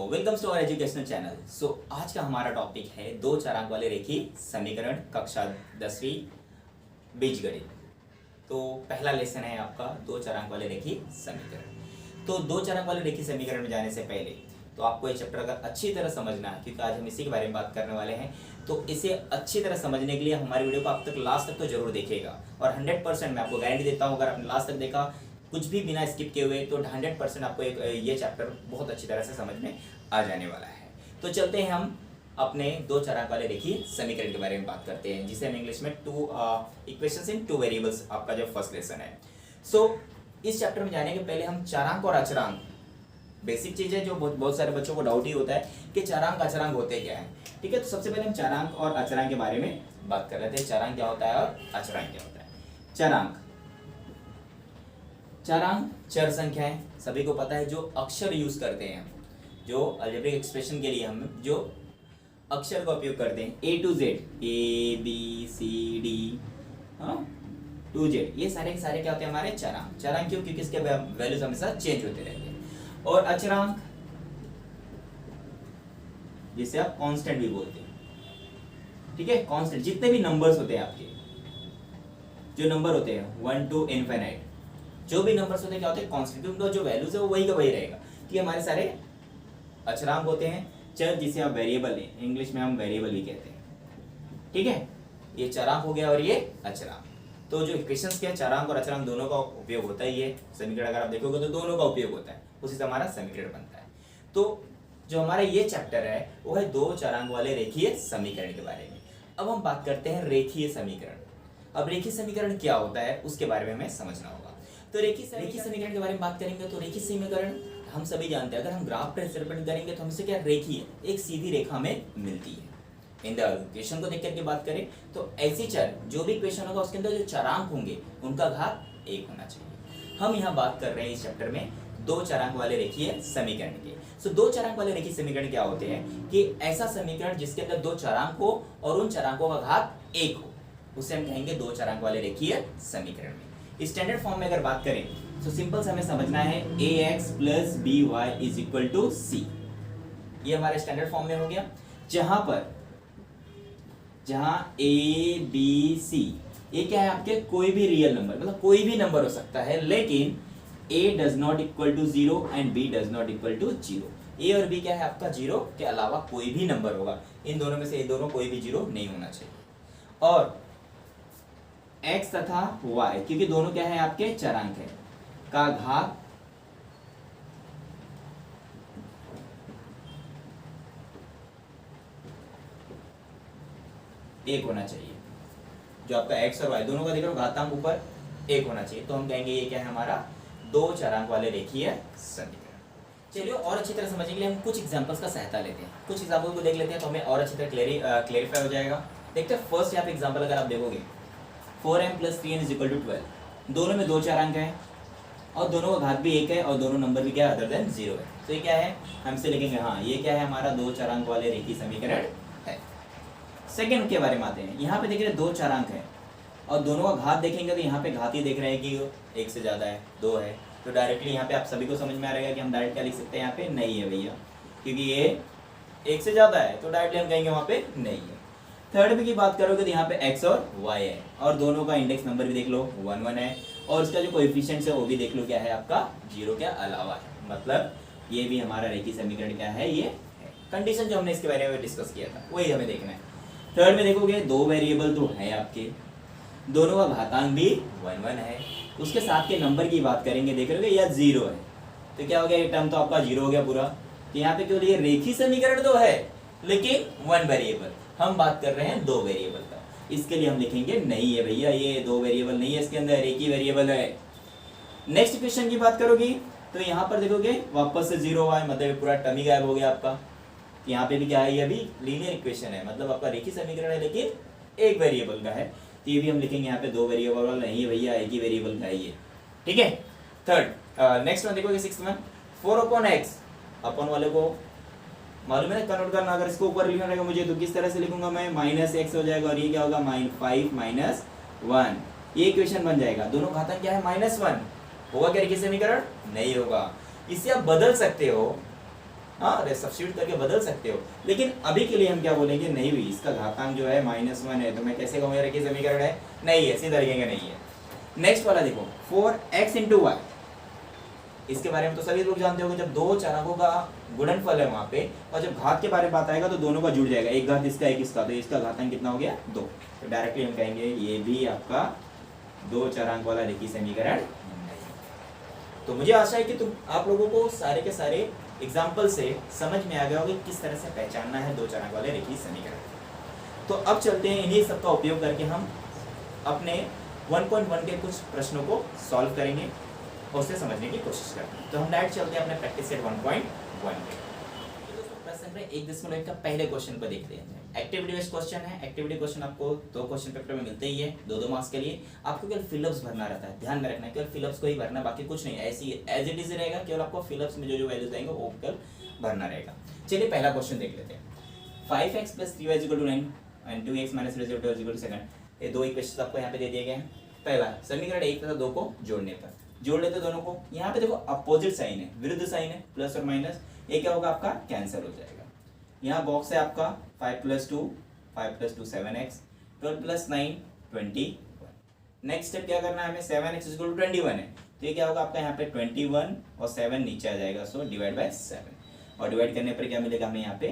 Welcome to our educational channel. आज का हमारा टॉपिक है दो चरांक वाले रेखीय समीकरण कक्षा 10वीं बीजगणित। तो पहला लेसन है आपका दो चरांक वाले रेखीय समीकरण। तो दो चरांक वाले रेखीय समीकरण में जाने से पहले तो आपको ये चैप्टर अगर अच्छी तरह समझना है, क्योंकि आज हम इसी के बारे में बात करने वाले हैं, तो इसे अच्छी तरह समझने के लिए हमारी वीडियो को आप तक लास्ट तक तो जरूर देखिएगा। और 100% मैं आपको गारंटी देता हूँ, अगर आपने लास्ट तक देखा कुछ भी बिना स्किप किए हुए, तो 100% आपको ये चैप्टर बहुत अच्छी तरह से समझ में आ जाने वाला है। तो चलते हैं हम अपने दो चरांक वाले रेखीय समीकरण के बारे में बात करते हैं, जिसे हम इंग्लिश में टू इक्वेशंस इन टू वेरिएबल्स आपका जो फर्स्ट लेसन है। इस चैप्टर में जाने के पहले हम चरांक और अचरांक, बेसिक चीज है जो बहुत सारे बच्चों को डाउट ही होता है कि चरांक अचरांक होते क्या है। ठीक है, तो सबसे पहले हम चरांक और अचरांक के बारे में बात कर लेते हैं। चरांक क्या होता है और अचरांक क्या होता है। चरांक चर संख्या है, सभी को पता है, जो अक्षर यूज करते हैं, जो अलजेब्रिक एक्सप्रेशन के लिए हम जो अक्षर का उपयोग करते हैं, A to Z, A B C D to Z, ये सारे के सारे क्या होते हैं हमारे चरांक। चरांक क्यों? क्योंकि इसके वैल्यूज हमेशा चेंज होते रहते हैं। और अचरांक जिसे आप कांस्टेंट भी बोलते हैं। ठीक है, कांस्टेंट जितने भी नंबर्स होते हैं आपके, जो नंबर होते हैं 1 to इनफिनिट, जो भी नंबर्स होते हैं क्या होते हैं कांस्टेंट, उनका जो वैल्यूज है वो वही का वही रहेगा। कि हमारे सारे अचरांक होते हैं। चर जिसे आप वेरिएबल है, इंग्लिश में हम वेरिएबल भी कहते हैं। ठीक है, ये चरांक हो गया और ये अचरांक। तो जो इक्वेशंस के चरांक और अचरांक दोनों का उपयोग होता है, ये समीकरण अगर आप देखोगे तो दोनों का उपयोग होता है, उसी से हमारा समीकरण बनता है। तो जो हमारा ये चैप्टर है वो है दो चरांक वाले रेखीय समीकरण के बारे में। अब हम बात करते हैं रेखीय समीकरण। अब रेखीय समीकरण क्या होता है उसके बारे में हमें समझना होगा। तो रेखीय समीकरण के बारे में बात करेंगे तो रेखीय समीकरण हम सभी जानते हैं, अगर हम ग्राफ पर रिप्रेजेंट करेंगे तो हमसे क्या रेखीय एक सीधी रेखा हमें मिलती है। इन द इक्वेशन को देख करके बात करें तो ऐसी चर जो भी इक्वेशन होगा उसके अंदर जो चरांक होंगे उनका घात 1 होना चाहिए। हम यहाँ बात कर रहे हैं इस चैप्टर में दो चरांक वाले रेखीय समीकरण के। दो चरांक वाले रेखीय समीकरण क्या होते हैं कि ऐसा समीकरण जिसके अंदर दो चरांक हो और उन चरांकों का घात 1 हो, उसे हम कहेंगे दो चरांक वाले रेखीय समीकरण में। स्टैंडर्ड फॉर्म में अगर बात करें तो सिंपल से हमें समझना है ax + by = c। ये हमारे स्टैंडर्ड फॉर्म में हो गया, जहां a b c ये क्या है आपके कोई भी रियल नंबर, मतलब कोई भी नंबर हो सकता है, लेकिन a does not equal to 0 and b does not equal to 0। a और b क्या है आपका 0 के अलावा कोई भी नंबर होगा, इन दोनों में से ये दोनों कोई भी 0 नहीं होना चाहिए। और x तथा y क्योंकि दोनों क्या है आपके चरांक है, का घात 1 होना चाहिए। जो आपका x और y दोनों का देख रहे हो घातांक ऊपर 1 होना चाहिए, तो हम कहेंगे ये क्या है हमारा दो चरांक वाले रेखीय समीकरण। चलिए और अच्छी तरह समझने के लिए हम कुछ एग्जांपल्स का सहायता लेते हैं, कुछ एग्जांपल को देख लेते हैं तो हमें और अच्छी तरह क्लेरिफाई हो जाएगा। देखते हैं फर्स्ट यहाँ पे एग्जांपल अगर आप देखोगे 4m + 3n = 12, दोनों में दो चरांक हैं और दोनों का घात भी 1 है और दोनों नंबर भी क्या है अदर देन 0 है। तो ये क्या है हमसे लिखेंगे, हाँ ये क्या है हमारा दो चरांक वाले रेखीय समीकरण है। सेकंड के बारे में आते हैं, यहाँ पे देख रहे हैं दो चरांक है और दोनों का घात देखेंगे तो यहाँ पे घात ही देख रहे हैं कि 1 से ज़्यादा है, 2 है, तो डायरेक्टली यहाँ पे आप सभी को समझ में आ रहेगा कि हम डायरेक्ट क्या लिख सकते हैं, यहाँ पे नहीं है भैया, क्योंकि ये 1 से ज़्यादा है तो डायरेक्टली हम कहेंगे वहाँ पे नहीं है। थर्ड की बात करोगे तो यहाँ पे x और y है और दोनों का इंडेक्स नंबर भी देख लो 1 1 है और उसका जो कोएफिशिएंट्स है वो भी देख लो क्या है आपका 0 के अलावा है, मतलब ये भी हमारा रेखीय समीकरण क्या है, ये है। कंडीशन जो हमने इसके बारे में डिस्कस किया था वही हमें देखना है। थर्ड में देखोगे दो वेरिएबल तो है आपके, दोनों का घातांक भी 1 1 है, उसके साथ के नंबर की बात करेंगे देख रहे हो या 0 है, तो क्या हो गया ये टर्म तो आपका 0 हो गया पूरा। तो यहाँ पे क्यों ये रेखीय समीकरण तो है लेकिन 1 वेरिएबल, हम बात कर रहे हैं 2 वेरिएबल का, इसके लिए हम लिखेंगे नहीं है भैया ये 2 वेरिएबल नहीं है, इसके अंदर एक ही वेरिएबल है। नेक्स्ट इक्वेशन की बात करोगी तो यहाँ पर देखोगे वापस से 0 आए, मतलब पूरा टर्म ही गायब हो गया आपका। यहाँ पे भी क्या है, ये अभी लीनियर इक्वेशन है, मतलब आपका रेखीय समीकरण है लेकिन एक वेरिएबल का है, तो ये भी हम लिखेंगे यहाँ पे 2 वेरिएबल वाला नहीं है भैया, एक ही वेरिएबल का है ये। ठीक है, थर्ड नेक्स्ट वन देखोगे 6th वन 4/x, अपन वाले को मालूम है कन्वर्ट करना, अगर इसको ऊपर लिखना रहेगा मुझे तो किस तरह से लिखूंगा मैं, -x हो जाएगा और ये क्या होगा 5 - 1, ये इक्वेशन बन जाएगा। दोनों घातांक क्या है -1, होगा क्या रेखीय समीकरण? नहीं होगा। इसे आप बदल सकते हो हाँ सब्स्टिट्यूट करके बदल सकते हो, लेकिन अभी के लिए हम क्या बोलेंगे, नहीं हुई, इसका घातांक जो है -1 है, तो मैं कैसे कहूँगा रेखीय समीकरण है, नहीं है, सीधा लिखेंगे नहीं है। नेक्स्ट वाला देखो 4x × y, इसके बारे में तो सभी लोग जानते होंगे, जब दो चरांकों का गुणनफल है वहाँ पे, और जब घात के बारे में बात आएगा तो दोनों का जुड़ जाएगा, एक घात इसका एक इसका, तो इसका घातांक कितना हो गया 2, तो डायरेक्टली हम कहेंगे ये भी आपका दो चरांक वाला रेखीय समीकरण नहीं। तो मुझे आशा है कि तुम आप लोगों को सारे के सारे एग्जाम्पल से समझ में आ गया होगा किस तरह से पहचानना है दो चरांक वाले रेखीय समीकरण। तो अब चलते हैं, इन्हीं सबका उपयोग करके हम अपने 1.1 के कुछ प्रश्नों को सॉल्व करेंगे और उसे समझने की कोशिश करते हैं। तो हम डायरेक्ट चलते हैं अपने प्रैक्टिस सेट 1.1 पे। प्रश्न में 1.1 का पहले क्वेश्चन को देखते हैं। एक्टिविटी बेस्ड क्वेश्चन है। एक्टिविटी क्वेश्चन आपको 2 क्वेश्चन पेपर में मिलते ही है, 2-2 मार्क्स के लिए। आपको केवल फिलअप्स भरना रहता है, ध्यान में रखना है, केवल फिलअप्स को ही भरना, बाकी कुछ नहीं, ऐसी एज इट इज रहेगा, केवल आपको फिलअप्स में जो वैल्यूज आएंगे वो केवल भरना रहेगा। चलिए पहला क्वेश्चन देख लेते हैं। 5x + 3y = 9 and 2x - 3z = 7। ये दो इक्वेशंस आपको यहाँ पे दे दिए गए हैं। पहला समीकरण 1 तथा 2 को जोड़ने पर, जोड़ लेते दोनों को। यहाँ पे देखो अपोजिट साइन है, विरुद्ध साइन है, प्लस और माइनस, ये क्या होगा आपका कैंसिल हो जाएगा। यहाँ बॉक्स है आपका 5 + 2 7x, 12 + 9 21। नेक्स्ट स्टेप क्या करना है हमें, 7x = 21 है, तो ये क्या होगा आपका यहाँ पे 21 और 7 नीचे आ जाएगा, सो /7, और डिवाइड करने पर क्या मिलेगा हमें यहाँ पे,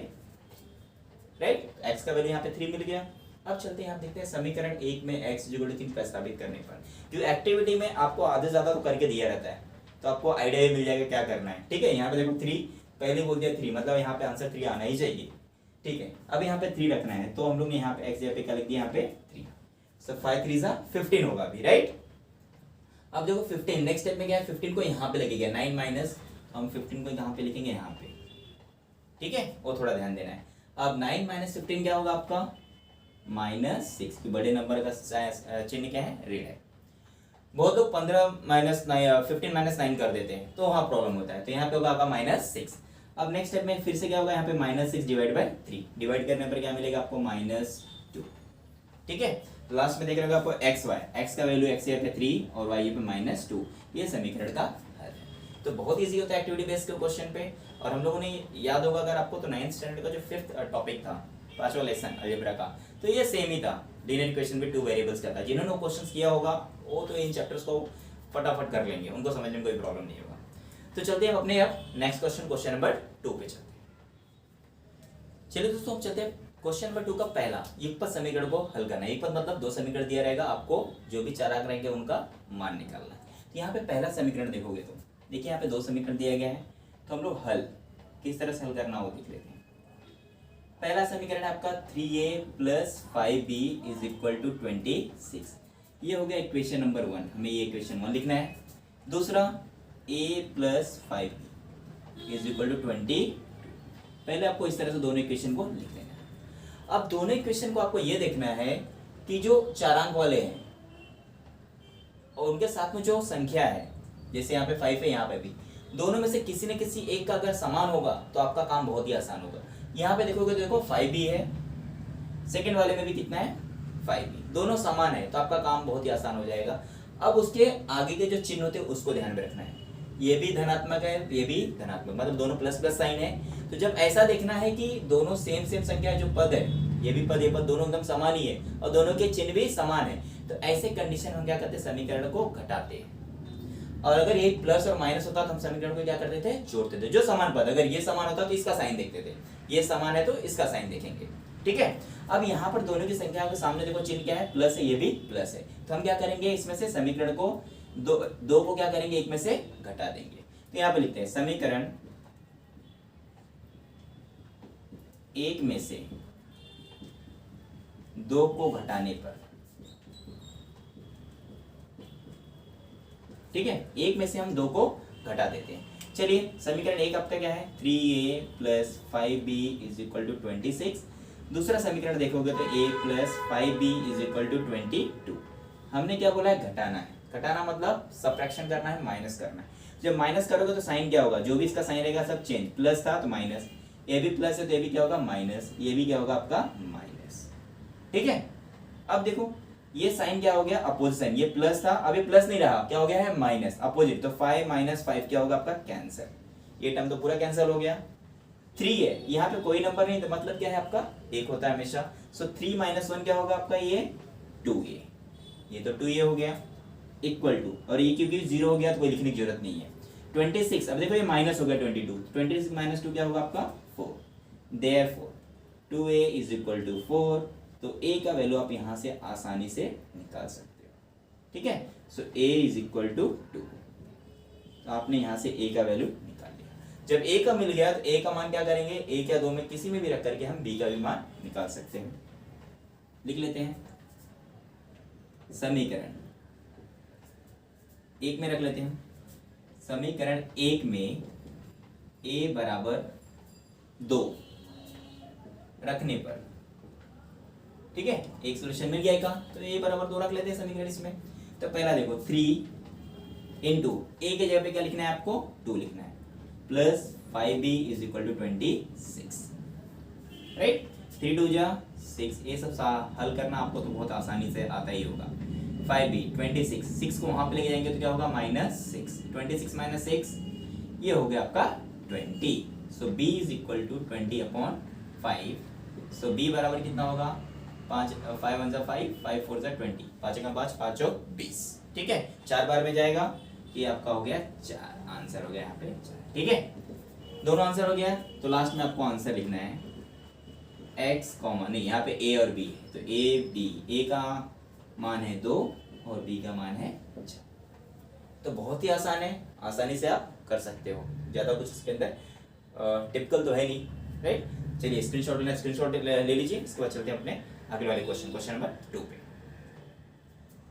राइट, x का वैल्यू यहाँ पे 3 मिल गया। अब चलते हैं, आप देखते हैं समीकरण 1 में x = 3 प्रस्तावित करने पर, क्योंकि एक्टिविटी में आपको आधे ज्यादा तो करके दिया रहता है, तो आपको आइडिया मिल जाएगा क्या करना है। ठीक है, यहाँ पे देखो 3 पहले बोल दिया 3, मतलब यहाँ पे आंसर 3 आना ही चाहिए। ठीक है, अब यहाँ पे 3 रखना है, तो हम लोग ने यहाँ पे x जगह पे क्या लिख दिया, यहाँ पे 3, सो 5 3 = 15 होगा अभी, राइट। अब देखो 15, नेक्स्ट स्टेप में क्या है, 15 को यहाँ पे लगेगा, 9 माइनस, हम 15 को यहाँ पे लिखेंगे यहाँ पे, ठीक है, वो थोड़ा ध्यान देना है। अब 9 - 15 क्या होगा आपका -6, की बड़े नंबर का चिन्ह क्या है, ऋण है। बहुत लोग 15 - 9 कर देते हैं, तो वहाँ प्रॉब्लम होता है, तो यहाँ पे होगा आपका -6। अब नेक्स्ट स्टेप में फिर से क्या होगा, यहाँ पे -6 / 3, डिवाइड करने पर क्या मिलेगा आपको -2। ठीक है, लास्ट में देख रहे हो आपको x का वैल्यू x यहाँ पे 3 और y पे -2, ये समीकरण का हल है। तो बहुत इजी होता है एक्टिविटी बेस्ड के क्वेश्चन पे। और हम लोगों ने याद होगा अगर आपको, तो 9th स्टैंडर्ड का जो 5th टॉपिक था, 5वां लेसन अलजेब्रा का, तो ये सेम ही था, लीनियर इक्वेशन में 2 वेरिएबल्स का था। जिन्होंने क्वेश्चन किया होगा वो तो इन चैप्टर्स को फटाफट कर लेंगे, उनको समझने में कोई प्रॉब्लम नहीं होगा। तो चलते हैं अपने अब नेक्स्ट क्वेश्चन नंबर 2 पे चलते हैं। चलिए दोस्तों, अब चलते हैं क्वेश्चन नंबर 2 का पहला युगपत समीकरण को हल करना है। युगपत मतलब 2 समीकरण दिया रहेगा, आपको जो भी चार अंक रहेंगे उनका मान निकालना है। तो यहाँ पे पहला समीकरण देखोगे तो देखिए यहाँ पे 2 समीकरण दिया गया है, तो हम लोग हल किस तरह से हल करना वो देख लेते हैं। पहला समीकरण है आपका 3a + 5b = 26, ये हो गया इक्वेशन नंबर 1, हमें ये इक्वेशन 1 लिखना है। दूसरा a + 5b = 22, पहले आपको इस तरह से दोनों इक्वेशन को लिख लेना है। अब दोनों इक्वेशन को आपको ये देखना है कि जो चारांक वाले हैं और उनके साथ में जो संख्या है, जैसे यहाँ पे 5 है, यहाँ पे भी, दोनों में से किसी न किसी एक का अगर समान होगा तो आपका काम बहुत ही आसान होगा। यहाँ पे देखोगे तो देखो 5b है, सेकंड वाले में भी कितना है 5b, दोनों समान है, तो आपका काम बहुत ही आसान हो जाएगा। अब उसके आगे के जो चिन्ह होते हैं उसको ध्यान में रखना है, ये भी धनात्मक है, ये भी धनात्मक, मतलब दोनों प्लस साइन है। तो जब ऐसा देखना है कि दोनों सेम संख्या है, जो पद है, ये भी पद, ये पद, दोनों एकदम समान ही है और दोनों के चिन्ह भी समान है, तो ऐसे कंडीशन हम क्या करते हैं, समीकरण को घटाते हैं। और अगर ये प्लस और माइनस होता तो हम समीकरण को क्या करते थे, जोड़ते थे। जो समान पद, अगर ये समान होता तो इसका साइन देखते थे, ये समान है तो इसका साइन देखेंगे। ठीक है, अब यहाँ पर दोनों की संख्या के सामने देखो चिन्ह क्या है, प्लस है, ये भी प्लस है, तो हम क्या करेंगे, इसमें से समीकरण को दो को क्या करेंगे, एक में से घटा देंगे। तो यहाँ पे लिखते हैं समीकरण 1 में से 2 को घटाने पर, ठीक है, 1 में से हम 2 को घटा देते हैं। चलिए समीकरण 1 आपका क्या है, 3a + 5b = 26। दूसरा समीकरण देखोगे तो a + 5b = 22। हमने क्या बोला है, घटाना है। घटाना मतलब सबट्रैक्शन करना है, माइनस करना है। जब माइनस करोगे तो साइन क्या होगा, जो भी इसका साइन रहेगा सब चेंज, प्लस था तो माइनस, ये भी प्लस है तो ये भी क्या होगा माइनस, ये भी क्या होगा आपका माइनस। ठीक है, अब देखो ये साइन क्या हो गया, अपोजिट साइन, ये प्लस था, अब ये प्लस नहीं रहा, क्या हो गया है माइनस, अपोजिट, तो 5 - 5 क्या होगा आपका कैंसिल, ये टर्म तो पूरा कैंसिल हो गया। 3 है, यहाँ पे कोई नंबर नहीं, तो मतलब क्या है आपका 1 होता है हमेशा। सो 3 - 1 क्या होगा आपका, ये 2a, ये तो 2a हो गया, इक्वल टू, और ये क्योंकि 0 हो गया तो कोई लिखने की जरूरत नहीं है। 26, अब देखो ये माइनस हो गया 22, 26 - 2 क्या होगा आपका 4, देयरफॉर 2a = 4। तो a का वैल्यू आप यहाँ से आसानी से निकाल सकते हो, ठीक है। सो a = 2, तो आपने यहाँ से a का वैल्यू निकाल लिया। जब a का मिल गया तो a का मान क्या करेंगे, 1 या 2 में किसी में भी रख करके हम b का भी मान निकाल सकते हैं। लिख लेते हैं, समीकरण 1 में रख लेते हैं। समीकरण 1 में a = 2 रखने पर, ठीक है, एक सोल्यूशन मिल गया का, तो a = 2 रख लेते हैं समीकरण इसमें। तो पहला देखो 3 इंटू a के जगह पे क्या लिखना है आपको, 2 लिखना है, प्लस 5b = 26, राइट। 3 2 जा 6, ये सब हल करना आपको तो बहुत आसानी से आता ही होगा। 5b 26, 6 को वहां पे लेके जाएंगे तो क्या होगा -6, 26 - 6 ये हो गया आपका 20। सो b = 20/5। सो b बराबर कितना होगा, 5 5 1 5, 5 4 20, 5 का 5, 5 चौक 20, ठीक है। 4 बार में जाएगा, ये आपका हो गया 4, आंसर हो गया यहाँ पे 4, ठीक है। दोनों आंसर हो गया, तो लास्ट में आपको आंसर लिखना है x, नहीं यहाँ पे a और b है, तो a b, a का मान है 2 और b का मान है 4। तो बहुत ही आसान है, आसानी से आप कर सकते हो, ज़्यादा कुछ इसके अंदर टिपिकल तो है नहीं, राइट। चलिए स्क्रीनशॉट लेना, स्क्रीनशॉट ले लीजिए। इसके बाद चलते हैं अपने अगले वाले क्वेश्चन नंबर 2 पे।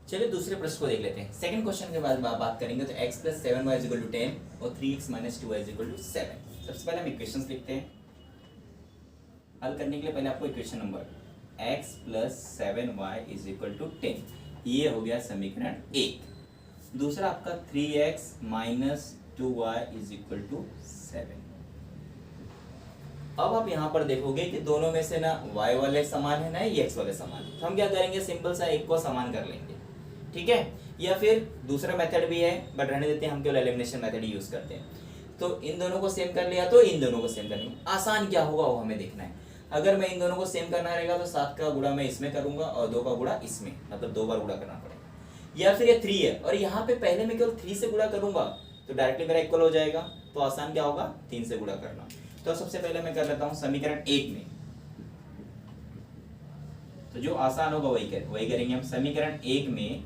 चलिए दूसरे प्रश्न को देख लेते हैं। सेकंड क्वेश्चन के बाद बात करेंगे, तो x + 7y = 10 और 3x - 2y = 7। सबसे पहले हम इक्वेशंस लिखते हैं। हल करने के लिए पहले आपको इक्वेशन नंबर x + 7y = 10, ये हो गया समीकरण 1। दूसरा आपका 3x - 2y = 7। अब आप यहाँ पर देखोगे कि दोनों में से ना y वाले समान है ना ही x वाले समान है, तो हम क्या करेंगे, सिंपल सा एक को समान कर लेंगे, ठीक है। या फिर दूसरा मेथड भी है, बट रहने देते हैं, हम केवल एलिमिनेशन मेथड ही यूज करते हैं। तो इन दोनों को सेम कर लिया तो इन दोनों को सेम करनी, आसान क्या होगा वो हमें देखना है। अगर मैं इन दोनों को सेम करना रहेगा तो 7 का गुणा मैं इसमें करूंगा और 2 का गुणा इसमें, मतलब 2 बार गुणा करना पड़ेगा। या फिर ये 3 है और यहाँ पे पहले मैं केवल 3 से गुणा करूंगा तो डायरेक्टली मेरा इक्वल हो जाएगा, तो आसान क्या होगा, 3 से गुणा करना। तो सबसे पहले मैं कर लेता हूं समीकरण 1 में, तो जो आसान होगा वही करेंगे हम। समीकरण 1 में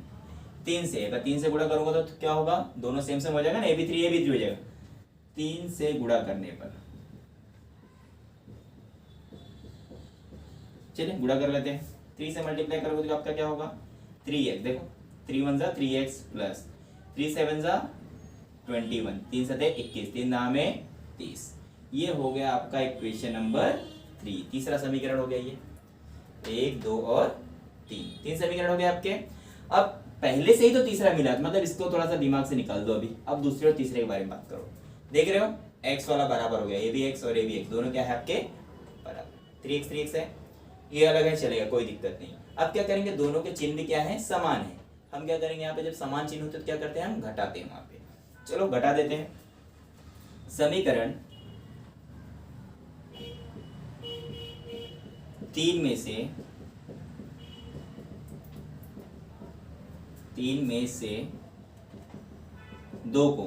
3 से, अगर 3 से गुणा करूंगा तो क्या होगा, दोनों सेम हो जाएगा ना, a भी 3 हो जाएगा। 3 से गुणा करने पर, चलिए गुणा कर लेते हैं। 3 से मल्टीप्लाई करोगे तो आपका क्या होगा, 3x, देखो 3 1 = 3x प्लस 3 7 = 21, 3 7 21, 3 9 में 30, ये हो गया आपका इक्वेशन नंबर 3, तीसरा समीकरण हो गया ये। 1 2 और 3 समीकरण हो गए आपके। अब पहले से ही तो तीसरा मिला, मतलब इसको थोड़ा सा दिमाग से निकाल दो अभी। अब दूसरे और तीसरे के बारे में बात करो। देख रहे हो, x वाला बराबर हो गया, ये भी x और ये भी x, दोनों क्या है आपके बराबर। 3x है, ये अलग है, चलेगा, कोई दिक्कत नहीं। अब क्या करेंगे, दोनों के चिन्ह भी क्या है, समान है। हम क्या करेंगे, यहाँ पे जब समान चिन्ह होते तो क्या करते हैं, हम घटाते हैं वहां पे। चलो घटा देते हैं। समीकरण 3 में से 2 को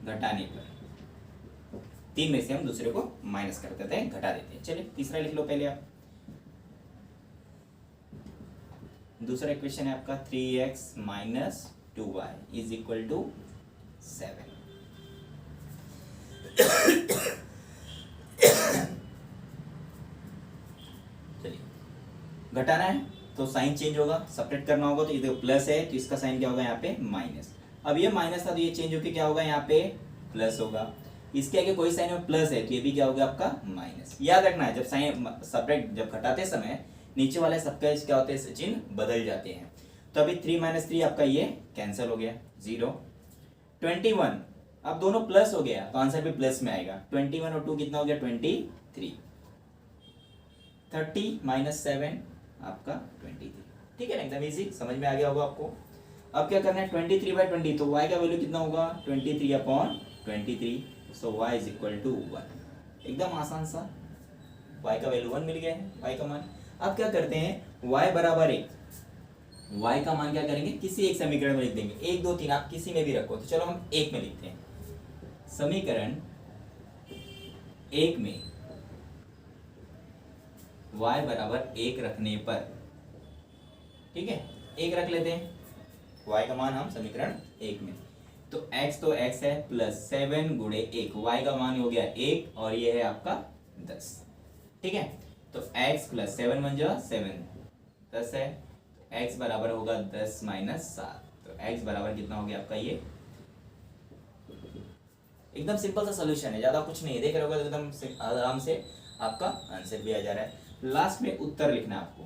घटाने पर, 3 में से हम दूसरे को माइनस कर देते हैं, घटा देते हैं। चलिए तीसरा लिख लो पहले आप। दूसरा इक्वेशन है आपका 3x - 2y = 7। चलिए घटाना है तो साइन चेंज होगा, सेपरेट करना होगा, तो इधर प्लस है तो इसका साइन क्या होगा, यहाँ पे माइनस। अब ये माइनस था तो ये चेंज होकर क्या होगा, यहाँ पे प्लस होगा। इसके आगे कोई साइन में प्लस है तो ये भी क्या होगा आपका माइनस। याद रखना है, जब साइन सेपरेट जब घटाते समय नीचे वाले सबका क्या होते हैं, चिन्ह बदल जाते हैं। तो अभी 3 - 3 आपका ये कैंसिल हो गया, 0। 21, अब दोनों प्लस हो गया तो आंसर भी प्लस में आएगा। 21 और 2 कितना हो गया, 23। 30 - 7 आपका 23, ठीक है ना, एकदम इजी, समझ में आ गया होगा आपको। अब क्या करना है, 23/20, तो y का वैल्यू कितना होगा, 23/23, सो y = 1। एकदम आसान सा, y का वैल्यू 1 मिल गया है, y का मान। अब क्या करते हैं, y बराबर 1, y का मान क्या करेंगे, किसी एक समीकरण में लिख देंगे, 1 2 3 आप किसी में भी रखो, तो चलो हम 1 में लिखते हैं। समीकरण 1 में y बराबर 1 रखने पर, ठीक है 1 रख लेते हैं, y का मान हम समीकरण 1 में, तो x तो x है प्लस 7 गुणे 1, y का मान हो गया 1 और ये है आपका 10, ठीक है। तो x प्लस 7 बन जाओ 7 10 है, तो x बराबर होगा 10 माइनस 7, तो x बराबर कितना हो गया आपका, ये एकदम सिंपल सा सोल्यूशन है, ज़्यादा कुछ नहीं है, देख रहे होगा एकदम आराम से आपका आंसर भी आ जा रहा है। लास्ट में उत्तर लिखना आपको,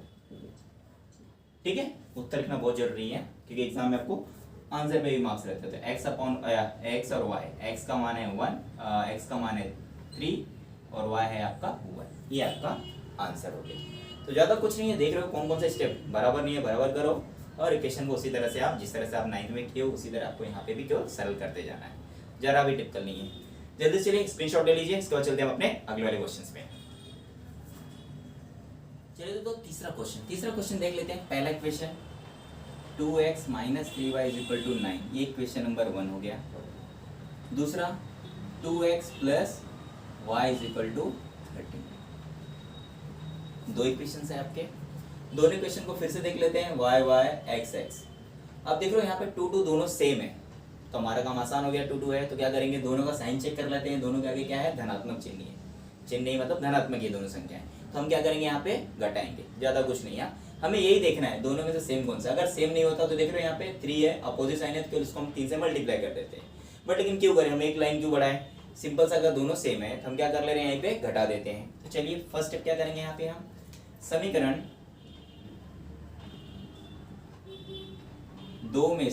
ठीक है, उत्तर लिखना बहुत जरूरी है क्योंकि एग्जाम में आपको आंसर पे भी मार्क्स रहते थे। x अपॉन x और y, x का मान है 1, x का मान है 3 और y है आपका 1, ये आपका आंसर हो गया। तो ज़्यादा कुछ नहीं है, देख रहे हो कौन कौन से स्टेप बराबर नहीं है, बराबर करो और इक्वेशन को उसी तरह से आप जिस तरह से आप 9th में किए हो उसी तरह आपको यहाँ पे भी केवल सरल करते जाना है, जरा भी टिपिकल नहीं है। जल्दी चलिए स्क्रीनशॉट ले लीजिए, इसके बाद चलते हैं अपने अगले वाले क्वेश्चन पे। चलिए तो तीसरा क्वेश्चन देख लेते हैं। पहला equation 2x minus 3y is equal to 9, ये इक्वेशन नंबर 1 हो गया। दूसरा 2x plus y is equal to 13, दो इक्वेशन है आपके। दोनों इक्वेशन को फिर से देख लेते हैं, y y x x। अब देख लो यहाँ पे 2 2 दोनों सेम है, तो हमारा काम आसान हो गया, 2 2 है तो क्या करेंगे, दोनों का साइन चेक कर लेते हैं। दोनों के आगे क्या है, धनात्मक चिन्ह है, चिन्ह मतलब धनात्मक ये दोनों संख्या है, तो हम क्या करेंगे यहाँ पे घटाएंगे, ज्यादा कुछ नहीं है, हमें यही देखना है दोनों में से सेम कौन सा। अगर सेम नहीं होता तो देख रहे हो यहाँ पे 3 है, अपोजिट साइन है, तो उसको हम 3 से मल्टीप्लाई कर देते हैं। बट लेकिन क्यों करें, हम एक लाइन क्यों बढ़ाएं, सिंपल सा, अगर दोनों सेम है तो हम क्या कर ले रहे हैं, यहाँ पे घटा देते हैं। तो चलिए फर्स्ट स्टेप क्या करेंगे, यहाँ पे हम समीकरण 2 में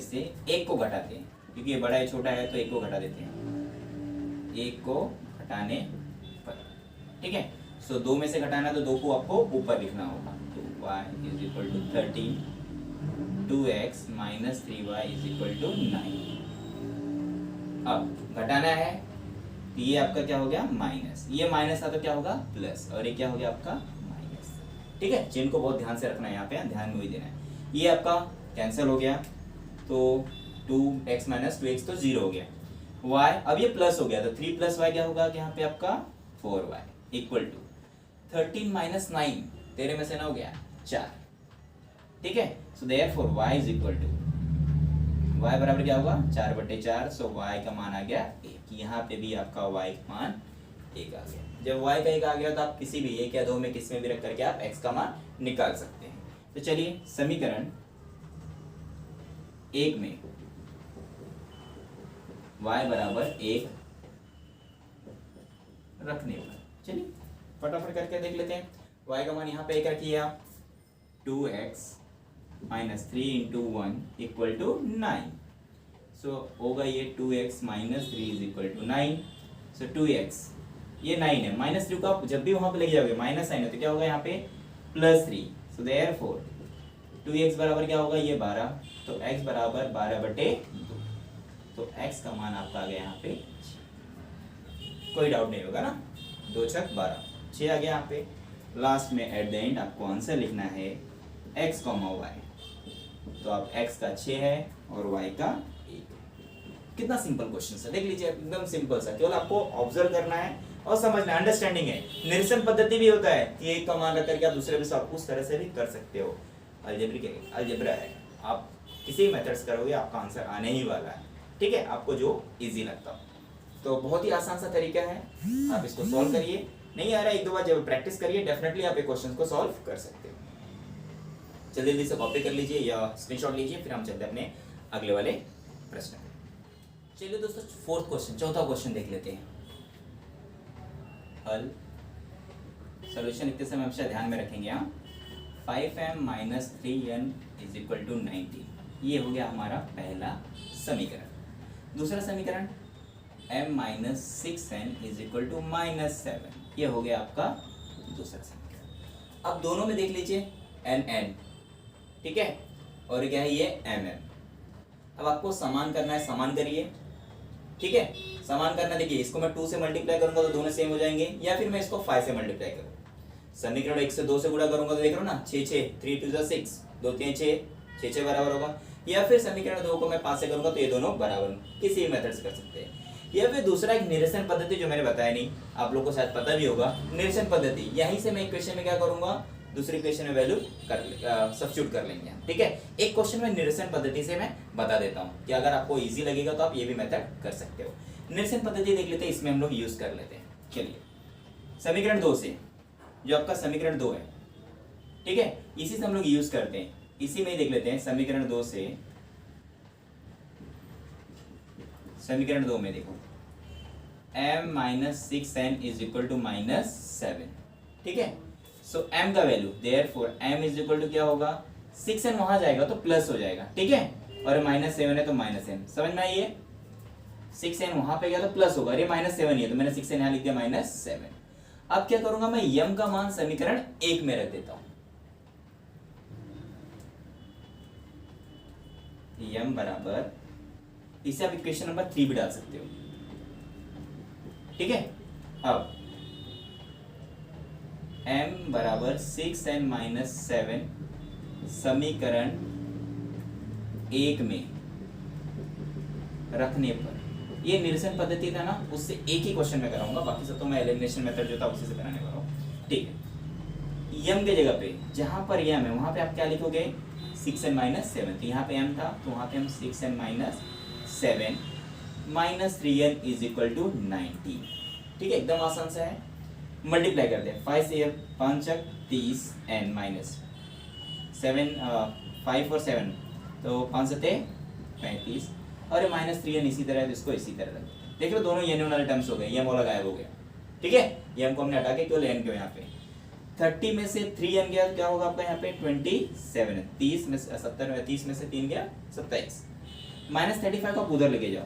से एक को घटाते हैं, क्योंकि ये बड़ा है छोटा है तो एक को घटा देते हैं, एक को घटाने पर, ठीक है। सो 2 में से घटाना तो 2 को आपको ऊपर लिखना होगा, तो y is equal to 13, 2x minus 3y is equal to 9। अब घटाना है तो ये आपका क्या हो गया, माइनस, ये माइनस था तो क्या होगा प्लस, और ये क्या हो गया आपका माइनस, ठीक है। चिन्ह को बहुत ध्यान से रखना है, यहाँ पे ध्यान में वही देना है। ये आपका कैंसिल हो गया, तो 2x माइनस 2x तो 0 हो गया, y अब ये प्लस हो गया, तो 3 प्लस y क्या होगा कि यहाँ पे आपका 4y इक्वल टू 13 माइनस 9, 13 में से ना हो गया 4, ठीक है। So therefore y is equal to, y बराबर क्या होगा 4/4, सो y का मान आ गया 1, यहाँ पे भी आपका y का मान 1 आ गया। जब y का 1 आ गया तो आप किसी भी 1 या 2 में किसी में भी रख करके आप x का मान निकाल सकते हैं। तो चलिए समीकरण 1 में y बराबर 1 रखने पर, चलिए फटाफट करके देख लेते हैं। y का मान यहाँ पे 1 रखिए आप, 2x minus 3 into 1 equal to 9, so होगा ये 2x minus 3 is equal to 9, so 2x ये 9 है, माइनस 3 को आप जब भी वहां पे लेके जाओगे माइनस साइन है तो क्या होगा यहाँ पे प्लस 3, सो देयरफॉर 2x बराबर क्या होगा, ये 12, तो x बराबर 12/2, तो x का मान आपका आ गया यहाँ पे, कोई डाउट नहीं होगा ना, 2 छक 12, 6 आ गया यहाँ पे। लास्ट में एट द एंड आपको आंसर लिखना है x, y, तो आप x का 6 है और y का 1। कितना सिंपल क्वेश्चन है, देख लीजिए एकदम सिंपल सा, केवल आपको ऑब्जर्व करना है और समझना, अंडरस्टैंडिंग है। निरसन पद्धति भी होता है कि एक का मान रख करके आप दूसरे भी सॉल्व उस तरह से भी कर सकते हो, अलजेब्रा है, आप किसी भी मेथड्स करोगे आपका आंसर आने ही वाला है, ठीक है, आपको जो इजी लगता हो। तो बहुत ही आसान सा तरीका है, आप इसको सॉल्व करिए, नहीं आ रहा है 1-2 बार जब प्रैक्टिस करिए, डेफिनेटली आप ये क्वेश्चन को सॉल्व कर सकते हो। जल्दी जल्दी से कॉपी कर लीजिए या स्क्रीनशॉट लीजिए, फिर हम चलते हैं अपने अगले वाले प्रश्न में। चलिए दोस्तों फोर्थ क्वेश्चन, चौथा क्वेश्चन देख लेते हैं। हल सॉल्यूशन लिखते समय हमेशा ध्यान में रखेंगे हम, 5m minus 3n is equal to 19, ये हो गया हमारा पहला समीकरण। दूसरा समीकरण m minus 6n is equal to minus 7, ये हो गया आपका दूसरा समीकरण। अब दोनों में देख लीजिए n, ठीक है, और क्या है ये mm। अब आपको समान करना है, समान करिए, ठीक है, समान करना। देखिए इसको मैं 2 से मल्टीप्लाई करूंगा तो दोनों सेम हो जाएंगे, या फिर मैं इसको 5 से मल्टीप्लाई करूँ। समीकरण 1 से 2 से गुणा करूंगा तो देख रहे हो ना, 6 6 3 2 6, 2 3 6, 6 6 बराबर होगा। या फिर समीकरण 2 को मैं 5 से करूंगा तो ये दोनों बराबर, किसी भी मेथड से कर सकते हैं। या फिर दूसरा एक निरसन पद्धति जो मैंने बताया नहीं, आप लोग को शायद पता भी होगा, निरसन पद्धति। यहीं से मैं इक्वेशन में क्या करूंगा, दूसरी इक्वेशन में वैल्यू सब्स्टिट्यूट कर लेंगे, ठीक है। एक क्वेश्चन में निरसन पद्धति से मैं बता देता हूँ कि अगर आपको इजी लगेगा तो आप ये भी मेथड कर सकते हो। निरसन पद्धति देख लेते हैं, इसमें हम लोग यूज कर लेते हैं। चलिए समीकरण 2 से, जो आपका समीकरण 2 है, ठीक है, इसी से हम लोग यूज करते हैं। इसी में ही देख लेते हैं समीकरण 2 से। समीकरण 2 में देखो m - 6n = -7, ठीक है। सो m का वैल्यू, देयरफॉर m = क्या होगा, 6n वहां जाएगा तो प्लस हो जाएगा, ठीक है, और -7 है तो -m। समझ में आई है, 6n वहां पे गया तो प्लस होगा, अरे -7 ही है तो मैंने 6n यहां लिख दिया -7। अब क्या करूंगा मैं, m का मान समीकरण 1 में रख देता हूं। m बराबर, इसे आप इक्वेशन नंबर 3 भी डाल सकते हो, ठीक है। अब m बराबर 6n - 7 समीकरण 1 में रखने पर, ये निरसन पद्धति था ना, उससे एक ही क्वेश्चन में कराऊंगा, बाकी सब तो मैं एलिमिनेशन मेथड जो था उसी से कराने वाला हूँ, ठीक है। यम के जगह पे, जहां पर यम है वहां पे आप क्या लिखोगे, 6n - 7, तो यहाँ पे m था तो वहां पे हम 6n - 7 -3n = 19, ठीक है, एकदम आसान सा है। मल्टीप्लाई करते हैं, 5 से 5 30 n -7, 5 और 7 तो 5 सते 35, और -3n इसी तरह है, इसको इसी तरह रखें। देख लो दोनों n वाले टर्म्स हो गए, ये वाला गायब हो गया, ठीक है। m को हमने हटा के केवल n को यहाँ पे 30 में से 3n गया, क्या होगा आपका यहाँ पे 27, 30 में से 70, 30 में से 3 गया 27, -35 को आप उधर लेके जाओ,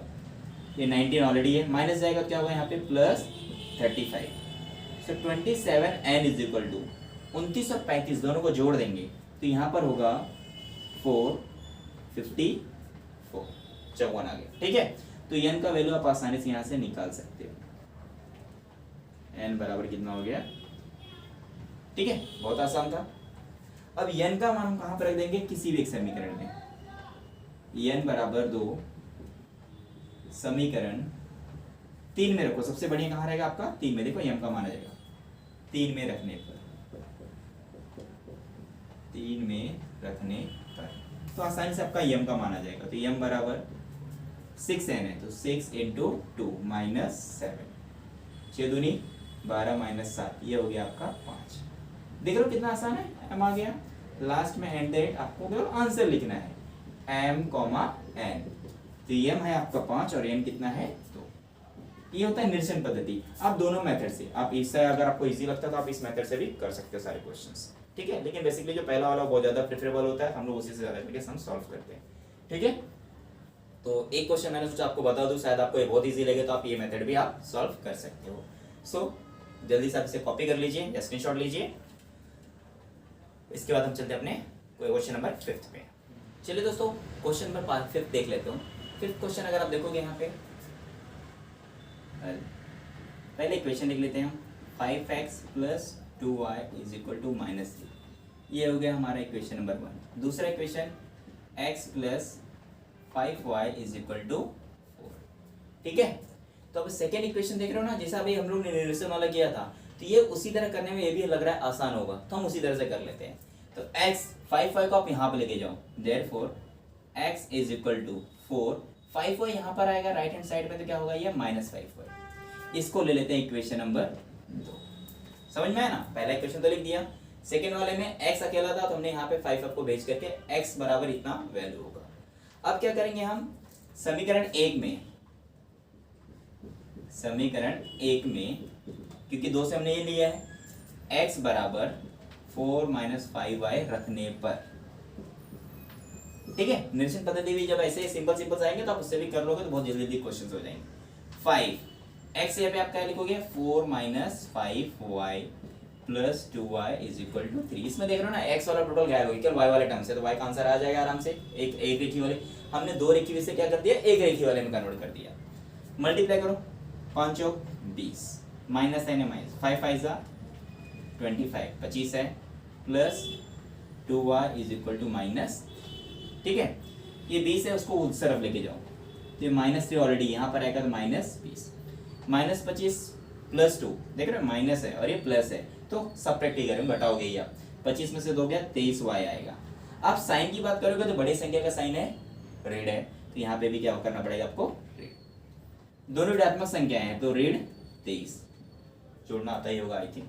ये 19 ऑलरेडी है, माइनस जाएगा क्या होगा यहाँ पे +35। सो 27n = 29 और 35 दोनों को जोड़ देंगे तो यहाँ पर होगा 454, 54 आ गया, ठीक है। तो n का वैल्यू आप आसानी से यहाँ से निकाल सकते हो, n बराबर कितना हो गया, ठीक है, बहुत आसान था। अब n का मान हम कहाँ पर रख देंगे, किसी भी एक समीकरण में, n बराबर 2 समीकरण 3 में रखो, सबसे बढ़िया कहाँ रहेगा आपका 3 में, देखो m का मान आ जाएगा 3 में रखने पर, 3 में रखने पर तो आसानी से आपका m का मान आ जाएगा। तो m बराबर 6n है तो 6 × 2 -7, 6 दूनी 12 -7, ये हो गया आपका 5। देख लो कितना आसान है, m आ गया, लास्ट में एंड डेट आपको केवल आंसर लिखना है, m, n, तो m है आपका 5 और n कितना है 2। ये होता है निरसन पद्धति। आप दोनों मेथड से, आप इससे अगर आपको इजी लगता है तो आप इस मेथड से भी कर सकते हो सारे क्वेश्चंस, ठीक है। लेकिन बेसिकली जो पहला वाला बहुत ज्यादा प्रेफरेबल होता है, हम लोग उसी से ज्यादा करके हम सॉल्व करते हैं, ठीक है। तो एक क्वेश्चन मैंने सोचा आपको बता दूं, शायद आपको ये बहुत इजी लगे तो आप ये मेथड भी आप सॉल्व कर सकते हो। सो जल्दी से आप इसे कॉपी कर लीजिए या स्क्रीनशॉट लीजिए। इसके बाद हम चलते हैं अपने क्वेश्चन नंबर 5 पे। चलिए दोस्तों क्वेश्चन नंबर 5 देख लेते हो। 5th क्वेश्चन अगर आप देखोगे यहाँ पे, पहले इक्वेशन लिख लेते हैं हम, 5x + 2y = -3, ये हो गया हमारा इक्वेशन नंबर 1। दूसरा इक्वेशन x + 5y = 4, ठीक है। तो अब सेकेंड इक्वेशन देख रहे हो ना, जैसा अभी हम लोग ने निरसन वाला किया था, तो ये उसी तरह करने में ये भी लग रहा है आसान होगा, तो हम उसी तरह से कर लेते हैं। तो x 5y को आप यहाँ पे लेके जाओ, देयरफॉर x = 4, 5y यहाँ पर आएगा राइट हैंड साइड में, तो क्या होगा ये -5y। इसको ले लेते हैं इक्वेशन नंबर 2। समझ में आया ना, पहला इक्वेशन तो लिख दिया, सेकेंड वाले में x अकेला था तो हमने यहाँ पे 5 को भेज करके x बराबर इतना वैल्यू होगा। अब क्या करेंगे हम, समीकरण 1 में, क्योंकि 2 से हमने ये लिया है, x बराबर 4 - 5y रखने पर, ठीक है। निरसन पद्धति भी जब ऐसे सिंपल आएंगे तो आप उससे भी कर लोगे तो बहुत जल्दी क्वेश्चन हो जाएंगे। 5x यहाँ पे आप क्या लिखोगे, 4 - 5y + 2y = 3। इसमें देख रहे हो ना x वाला टोटल गायब हो गया, केवल y वाले टर्म से, तो y का आंसर आ जाएगा आराम से। एक रेखी वाले हमने 2 रेखी से क्या कर दिया, एक रेखी वाले में कन्वर्ट कर दिया। मल्टीप्लाई करो, 5 चौक 20, माइनस है ना माइनस, 5 5 जा 25, 25 है, plus 2y is equal to minus, ठीक है। ये 20 है, उसको उस तरफ लेके जाओ, तो ये -3 ऑलरेडी यहाँ पर आएगा, तो -20, -25 प्लस 2, देख रहे हो माइनस है और ये प्लस है, तो सब्ट्रैक्ट ही करेंगे, घटाओगे ही आप, 25 में से 2 गया 23y आएगा। आप साइन की बात करोगे तो बड़ी संख्या का साइन है ऋण है, तो यहाँ पे भी क्या करना पड़ेगा आपको, ऋण। दोनों ऋणात्मक संख्या है तो ऋण 23 जोड़ना आता ही होगा आई थिंक,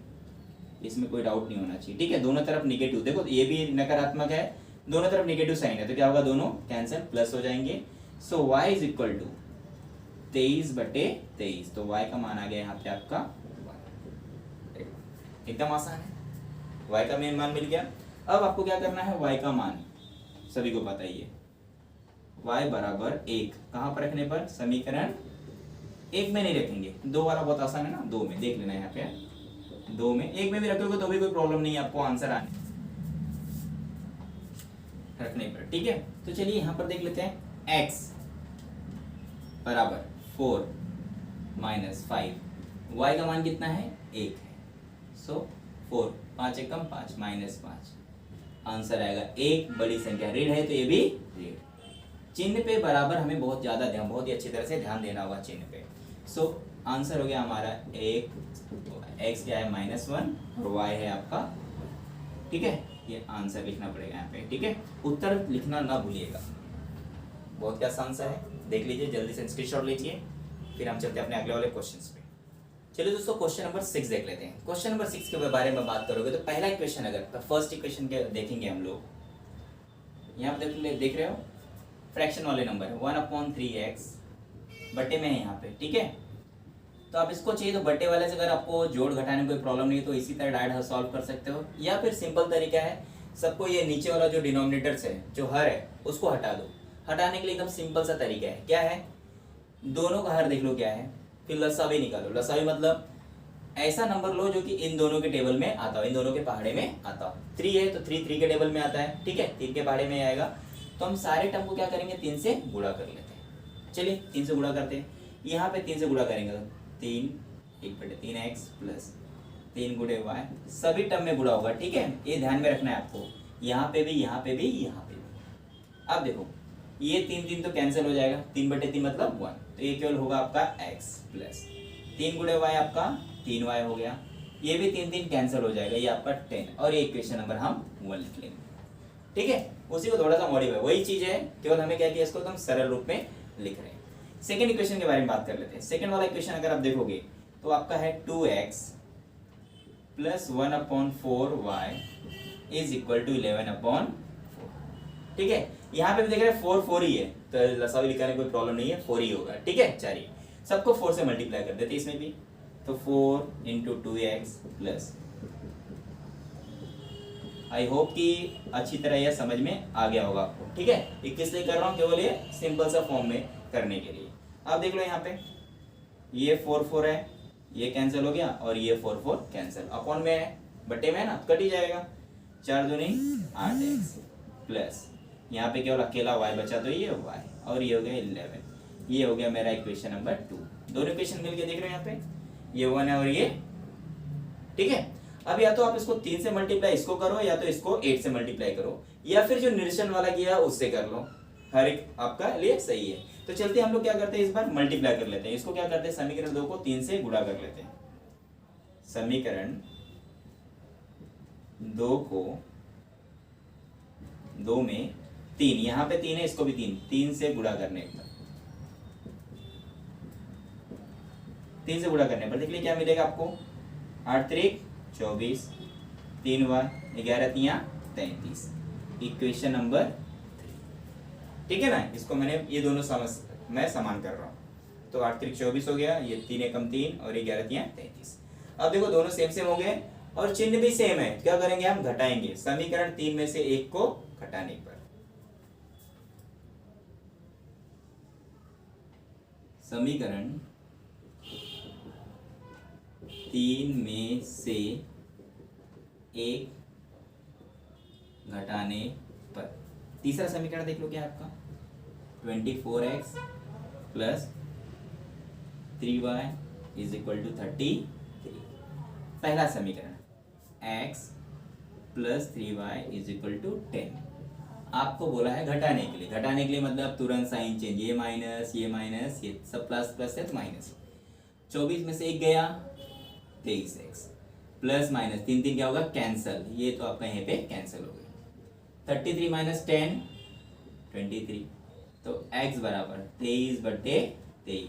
इसमें कोई डाउट नहीं होना चाहिए, ठीक है। दोनों तरफ निगेटिव, देखो ये भी नकारात्मक है, दोनों तरफ निगेटिव साइन है, तो क्या होगा, दोनों कैंसिल, प्लस हो जाएंगे। सो y इज इक्वल टू 23/23, तो y का मान आ गया यहाँ पे आपका 1, एकदम आसान है, y का मेन मान मिल गया। अब आपको क्या करना है, y का मान सभी को पता ही है, y बराबर 1 कहाँ पर रखने पर, समीकरण 1 में नहीं रखेंगे, 2 वाला बहुत आसान है ना, 2 में देख लेना है यहाँ पे, 2 में, 1 में भी रखोगे तो भी कोई प्रॉब्लम नहीं है आपको आंसर आने रखने पर, ठीक है। तो चलिए यहाँ पर देख लेते हैं, x बराबर 4 - 5, y का मान कितना है, 1 है, सो 4, 5 एकम 5 -5, आंसर आएगा 1, बड़ी संख्या ऋण है तो ये भी ऋण। चिन्ह पे बराबर हमें बहुत ज्यादा ध्यान, बहुत ही अच्छी तरह से ध्यान देना होगा चिन्ह पे। सो आंसर हो गया हमारा 1, x क्या है -1 और y है आपका, ठीक है। ये आंसर लिखना पड़ेगा यहाँ पे, ठीक है, उत्तर लिखना ना भूलिएगा, बहुत क्या आसान सा है, देख लीजिए जल्दी से स्क्रीनशॉट लीजिए, फिर हम चलते हैं अपने अगले वाले क्वेश्चंस पे। चलिए दोस्तों क्वेश्चन नंबर 6 देख लेते हैं। क्वेश्चन नंबर 6 के बारे में बात करोगे तो पहला इक्वेशन, अगर फर्स्ट इक्वेशन के देखेंगे हम लोग, यहाँ पे देख रहे हो फ्रैक्शन वाले नंबर 1/3x बटे में है यहाँ पे, ठीक है। तो आप इसको चाहिए तो बटे वाले से अगर आपको जोड़ घटाने में कोई प्रॉब्लम नहीं है तो इसी तरह डायरेक्ट सॉल्व कर सकते हो, या फिर सिंपल तरीका है, सबको ये नीचे वाला जो डिनोमिनेटर्स है, जो हर है, उसको हटा दो। हटाने के लिए एकदम सिंपल सा तरीका है, क्या है, दोनों का हर देख लो क्या है, फिर लसावी निकालो। लसावी मतलब ऐसा नंबर लो जो कि इन दोनों के टेबल में आता हो, इन दोनों के पहाड़े में आता हो। 3 है तो 3 3 के टेबल में आता है, ठीक है, 3 के पहाड़े में आएगा, तो हम सारे टर्म को क्या करेंगे, 3 से गुणा कर लेते हैं। चलिए 3 से गुणा करते हैं, यहाँ पे 3 से गुणा करेंगे, 3 1/3x प्लस 3 गुणे y, सभी टर्म में गुणा होगा, ठीक है, ये ध्यान में रखना है आपको, यहाँ पे भी, यहाँ पे भी, यहाँ पे भी। अब देखो ये 3 3 तो कैंसिल हो जाएगा, 3/3 मतलब 1, तो ये केवल होगा आपका x प्लस 3 गुणे y आपका 3y हो गया, ये भी 3 3 कैंसिल हो जाएगा, ये आपका 10, और ये इक्वेशन नंबर हम 1 लिख लेंगे, ठीक है। उसी को थोड़ा सा मॉडिफाई, वही चीज है, केवल हमें क्या किया, इसको एकदम सरल रूप में लिख रहे हैं। सेकेंड इक्वेशन के बारे में बात कर लेते हैं। सेकेंड वाला इक्वेशन अगर आप देखोगे तो आपका है 2x plus 1/4y is equal to 11/4, ठीक है। यहाँ पे भी देख रहे हैं 4 4 ही है, तो लसावी लिखाने कोई प्रॉब्लम नहीं है, 4 ही होगा, ठीक है। चलिए सबको 4 से मल्टीप्लाई कर देते इसमें भी, तो 4 × 2x प्लस, आई होप कि अच्छी तरह यह समझ में आ गया होगा आपको, ठीक है। ये किस लिए कर रहा हूँ, केवल ये सिंपल सा फॉर्म में करने के लिए। अब देख लो यहाँ पे ये 4 4 है, ये कैंसिल हो गया, और ये 4 4 कैंसिल, अपॉन में है, बटे में है ना, कट ही जाएगा, 4 दूनी 8x प्लस, यहाँ पे केवल अकेला y बचा, तो ये y, और ये हो गया 11, ये हो गया मेरा इक्वेशन नंबर 2। दोनों इक्वेशन मिलके देख रहे हो यहाँ पे, ये 1 है और ये, ठीक है। अब या तो आप इसको 3 से मल्टीप्लाई इसको करो, या तो इसको 8 से मल्टीप्लाई करो, या फिर जो निरसन वाला किया उससे कर लो, हर एक आपका लिए सही है। तो चलते हम लोग क्या करते हैं, इस बार मल्टीप्लाई कर लेते हैं, इसको क्या करते हैं, समीकरण 2 को 3 से गुणा कर लेते हैं। समीकरण 2 को 2 में 3, यहाँ पे 3 है, इसको भी 3 से गुणा करने पर, 3 से गुणा करने पर देख लीजिए क्या मिलेगा आपको, 8 3 24, 3y 11 3 33, इक्वेशन नंबर 3, ठीक है ना। इसको मैंने ये दोनों मैं समान कर रहा हूँ, तो 8 3 24 हो गया, ये 3 एकम 3 और 11 3 33। अब देखो दोनों सेम सेम हो गए और चिन्ह भी सेम है, क्या करेंगे हम, घटाएंगे, समीकरण 3 में से 1 को घटाने पर, समीकरण 3 में से 1 घटाने पर, तीसरा समीकरण देख लो क्या है आपका, 24x plus 3y is equal to 33। पहला समीकरण x plus 3y is equal to 10। आपको बोला है घटाने के लिए, घटाने के लिए मतलब तुरंत साइन चेंज, ये माइनस ये सब प्लस प्लस है तो माइनस। 24 में से एक गया 23x प्लस माइनस 3 3 क्या होगा कैंसल, ये तो आपका यहाँ पे कैंसल हो गया। 33 माइनस 10 23, तो x बराबर 23/23।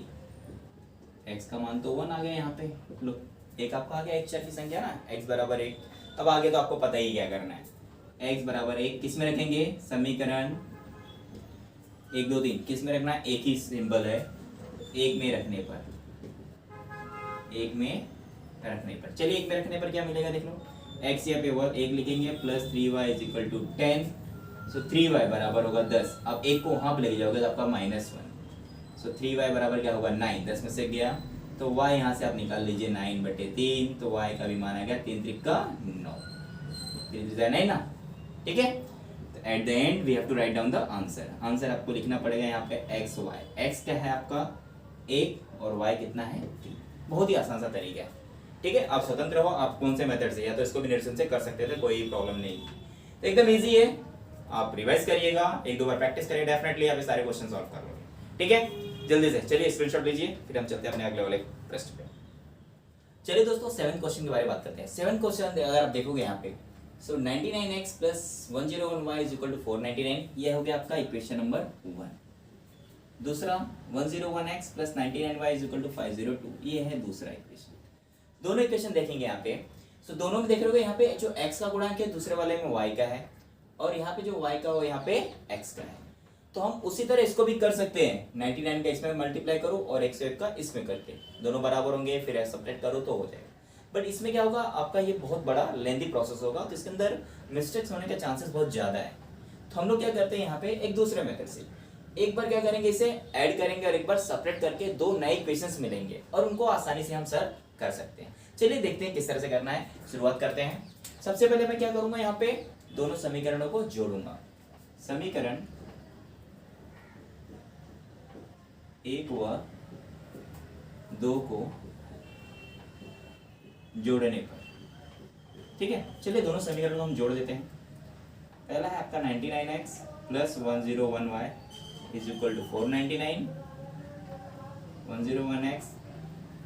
x का मान तो 1 आ गया यहाँ पे, लो एक आपका आ गया, एक चर की संख्या ना, x बराबर 1। अब आगे तो आपको पता ही क्या करना है, x बराबर 1 किस में रखेंगे, समीकरण 1 2 3 किस में रखना है, एक ही सिंबल है, एक में रखने पर, एक में रखने पर। चलिए एक में रखने पर क्या मिलेगा देख लो, x यहाँ पे 1 लिखेंगे plus 3y is equal to 10, so 3y बराबर होगा 10। अब एक को वहां पर लेके जाओगे तो आपका -1, सो 3y बराबर क्या होगा 9, 10 में से गया तो y यहाँ से आप निकाल लीजिए 9/3, तो y का भी माना गया 3 3 का 9, 3 3 9 ना, ठीक है। तो at the end we have to write down the answer. Answer आपको लिखना पड़ेगा यहाँ पे x y, x क्या है आपका 1 और y कितना है 3। बहुत ही आसान सा तरीका है, ठीक है। आप स्वतंत्र हो, आप कौन से मेथड से, या तो इसको भी निरसन से कर सकते थे, कोई प्रॉब्लम नहीं, तो एकदम इजी है। आप रिवाइज करिएगा, एक दो बार प्रैक्टिस करिए, डेफिनेटली आप ये सारे क्वेश्चन सॉल्व कर लोगे, ठीक है। जल्दी से चलिए स्क्रीनशॉट लीजिए, फिर हम चलते हैं अपने अगले वाले प्रश्न पे। चलिए दोस्तों 7 क्वेश्चन के बारे में बात करते हैं। 7 क्वेश्चन अगर आप देखोगे यहाँ पे, so 99x plus 101y is equal to 499, ये हो गया आपका इक्वेशन नंबर 1। दूसरा 101x plus 99y is equal to 502, ये है दूसरा इक्वेशन। दोनों इक्वेशन देखेंगे यहाँ पे, सो दोनों में देख रहे हो यहाँ पे जो x का गुणांक है दूसरे वाले में y का है, और यहाँ पे जो y का वो यहाँ पे x का है। तो हम उसी तरह इसको भी कर सकते हैं, 99 का इसमें मल्टीप्लाई करो और 101 का इसमें करके, दोनों बराबर होंगे, फिर सब्ट्रैक्ट करो तो हो जाएगा। बट इसमें क्या होगा, आपका ये बहुत बड़ा लेंथी प्रोसेस होगा, तो इसके अंदर मिस्टेक्स होने के चांसेस बहुत ज्यादा है। तो हम लोग क्या करते हैं यहाँ पे, एक दूसरे मेथड से एक बार क्या करेंगे, इसे ऐड करेंगे और एक बार सेपरेट करके दो नए इक्वेशंस मिलेंगे और उनको आसानी से हम सर कर सकते हैं। चलिए देखते हैं किस तरह से करना है, शुरुआत करते हैं। सबसे पहले मैं क्या करूंगा, यहाँ पे दोनों समीकरणों को जोड़ूंगा। समीकरण 1 व 2 को जोड़ने पर, ठीक है। चलिए दोनों समीकरणों को हम जोड़ देते हैं। पहला है आपका 99x plus 101y is equal to 499, 101x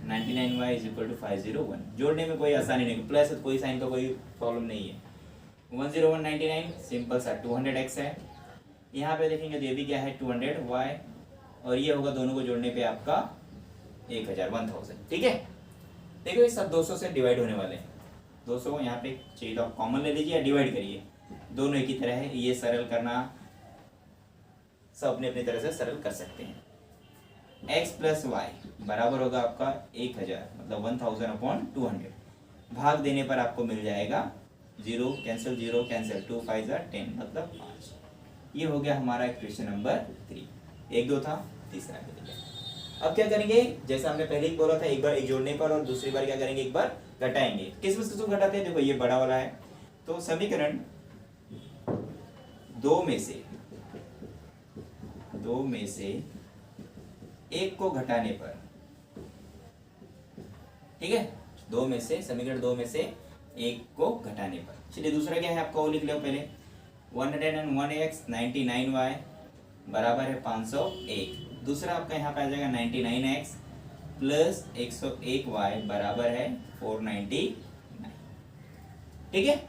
99y is equal to 501। जोड़ने में कोई आसानी नहीं, प्लस कोई साइन का कोई प्रॉब्लम नहीं है। 10199 सिंपल सा 200x है, यहाँ पे देखेंगे तो ये भी क्या है 200y, और ये होगा दोनों को जोड़ने पे आपका 1000, ठीक है। देखो ये सब 200 से डिवाइड होने वाले हैं, 200 को यहाँ पे चाहिए तो आप कॉमन ले लीजिए या डिवाइड करिए, दोनों एक ही तरह है। ये सरल करना, सब अपने अपनी तरह से सरल कर सकते हैं। x प्लस वाई बराबर होगा आपका 1000, मतलब 1000/200। भाग देने पर आपको मिल जाएगा 0 कैंसिल 0 कैंसिल, 2 5 10, मतलब 5। ये हो गया हमारा इक्वेशन नंबर 3। 1 2 था, तीसरा मिल गया। अब क्या करेंगे, जैसा हमने पहले ही बोला था, एक बार एक जोड़ने पर और दूसरी बार क्या करेंगे, एक बार घटाएंगे। किस में से घटाते हैं, देखो ये बड़ा वाला है, तो समीकरण 2 में से एक को घटाने पर, ठीक है, समीकरण 2 में से एक को घटाने पर। चलिए दूसरा क्या है आपका, वो लिख लो पहले। 101x 99y बराबर है 501। दूसरा आपका यहाँ पे आ जाएगा 99x प्लस 101y बराबर है 499, ठीक है।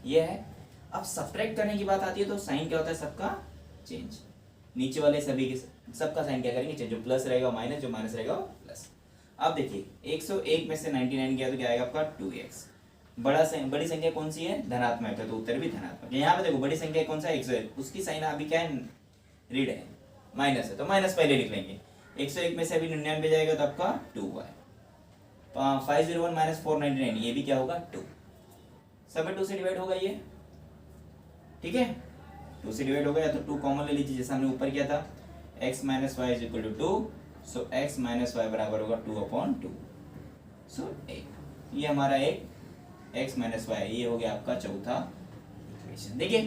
ये है। अब सब्ट्रैक्ट करने की बात आती है तो साइन क्या होता है, सबका चेंज। नीचे वाले सभी के सबका साइन क्या करेंगे, चेंज। जो प्लस रहेगा माइनस, जो माइनस रहेगा प्लस। अब देखिए 101 में से 99 गया तो क्या आएगा आपका 2x। बड़ी संख्या कौन सी है, धनात्मक है, तो उत्तर भी धनात्मक। यहाँ पे देखो बड़ी संख्या कौन सा है, 101, उसकी साइन अभी क्या है, रीड है, माइनस है, तो माइनस पहले लिख लेंगे। 101 में से अभी 99 जाएगा तो आपका 2y। 501 माइनस 499, ये भी क्या होगा 2। सब 2 से डिवाइड होगा ये, ठीक है, 2 से डिवाइड होगा, या तो 2 कॉमन ले लीजिए जैसा हमने ऊपर किया था। x minus y is equal to 2, so x minus y बराबर होगा 2/2, सो 1। ये हमारा एक x माइनस वाई, ये हो गया आपका चौथा इक्वेशन। देखिए